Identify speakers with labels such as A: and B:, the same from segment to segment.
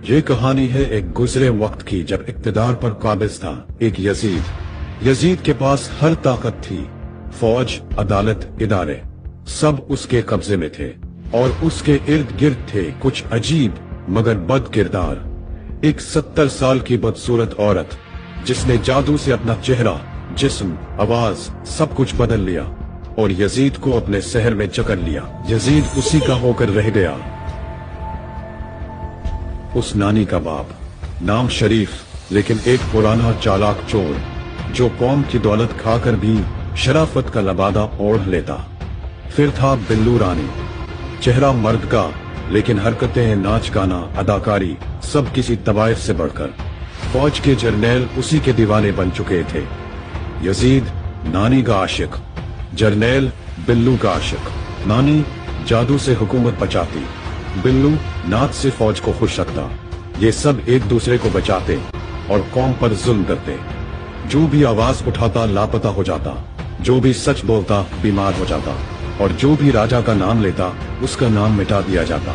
A: یہ کہانی ہے ایک گزرے وقت کی جب اقتدار پر قابض تھا ایک یزید کے پاس ہر طاقت تھی، فوج، عدالت، ادارے سب اس کے قبضے میں تھے، اور اس کے ارد گرد تھے کچھ عجیب مگر بد کردار۔ ایک 70 سال کی بدصورت عورت جس نے جادو سے اپنا چہرہ، جسم، آواز سب کچھ بدل لیا اور یزید کو اپنے سحر میں جکڑ لیا۔ یزید اسی کا ہو کر رہ گیا۔ اس نانی کا باپ، نام شریف لیکن ایک پرانا چالاک چور جو قوم کی دولت کھا کر بھی شرافت کا لبادہ اوڑھ لیتا۔ پھر تھا بلو رانی، چہرہ مرد کا لیکن حرکتیں، ناچ گانا، اداکاری سب کسی طوائف سے بڑھ کر۔ فوج کے جرنیل اسی کے دیوانے بن چکے تھے۔ یزید نانی کا عاشق، جرنیل بلو کا عاشق۔ نانی جادو سے حکومت بچاتی، بلو ناچ سے فوج کو خوش رکھتا۔ یہ سب ایک دوسرے کو بچاتے اور قوم پر ظلم کرتے۔ جو بھی آواز اٹھاتا لاپتہ ہو جاتا، جو بھی سچ بولتا بیمار ہو جاتا، اور جو بھی راجا کا نام لیتا اس کا نام مٹا دیا جاتا۔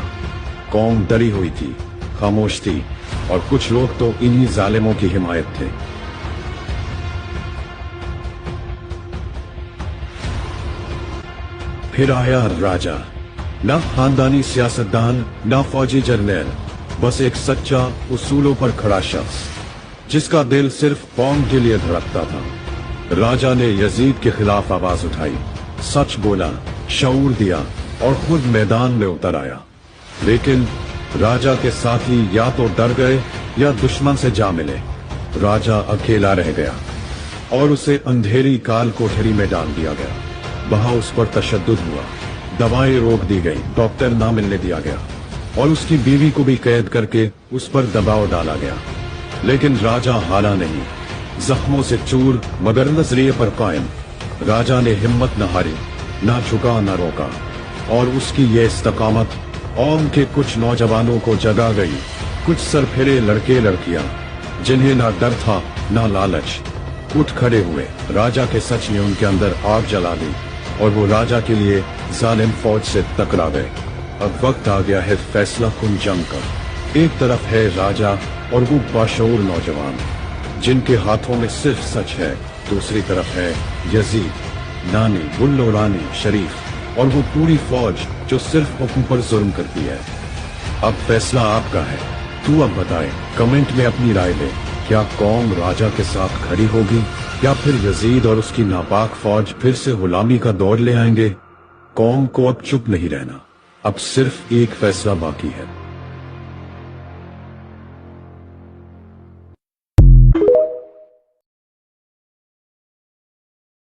A: قوم ڈری ہوئی تھی، خاموش تھی، اور کچھ لوگ تو انہی ظالموں کی حمایت تھے۔ پھر آیا راجا، نہ خاندانی سیاستدان، نہ فوجی جرنیل، بس ایک سچا، اصولوں پر کھڑا شخص جس کا دل صرف قوم کے لیے دھڑکتا تھا۔ راجا نے یزید کے خلاف آواز اٹھائی، سچ بولا، شعور دیا اور خود میدان میں اتر آیا۔ لیکن راجا کے ساتھی یا تو ڈر گئے یا دشمن سے جا ملے۔ راجا اکیلا رہ گیا اور اسے اندھیری کال کوٹھری میں ڈال دیا گیا۔ وہاں اس پر تشدد ہوا، دوائیں روک دی گئی، ڈاکٹر نہ ملنے دیا گیا، اور اس کی بیوی کو بھی قید کر کے اس پر دباؤ ڈالا گیا۔ لیکن راجا ہارا نہیں، زخموں سے چور مگر نظریے پر قائم۔ راجا نے ہمت نہ ہاری، نہ جھکا نہ روکا، اور اس کی یہ استقامت قوم کے کچھ نوجوانوں کو جگا گئی۔ کچھ سرپھرے لڑکے لڑکیاں جنہیں نہ ڈر تھا نہ لالچ، اٹھ کھڑے ہوئے۔ راجا کے سچ نے ان کے اندر آگ جلا دی اور وہ راجا کے لیے ظالم فوج سے ٹکرا گئے۔ اب وقت آ گیا ہے فیصلہ کن جنگ کا۔ ایک طرف ہے راجا اور وہ باشعور نوجوان جن کے ہاتھوں میں صرف سچ ہے، دوسری طرف ہے یزید، نانی، بلو رانی، شریف اور وہ پوری فوج جو صرف حکم پر ظلم کرتی ہے۔ اب فیصلہ آپ کا ہے، تو اب بتائے، کمنٹ میں اپنی رائے دے۔ کیا قوم راجا کے ساتھ کھڑی ہوگی یا پھر یزید اور اس کی ناپاک فوج پھر سے غلامی کا دور لے آئیں گے؟ قوم کو اب چپ نہیں رہنا، اب صرف ایک فیصلہ باقی ہے۔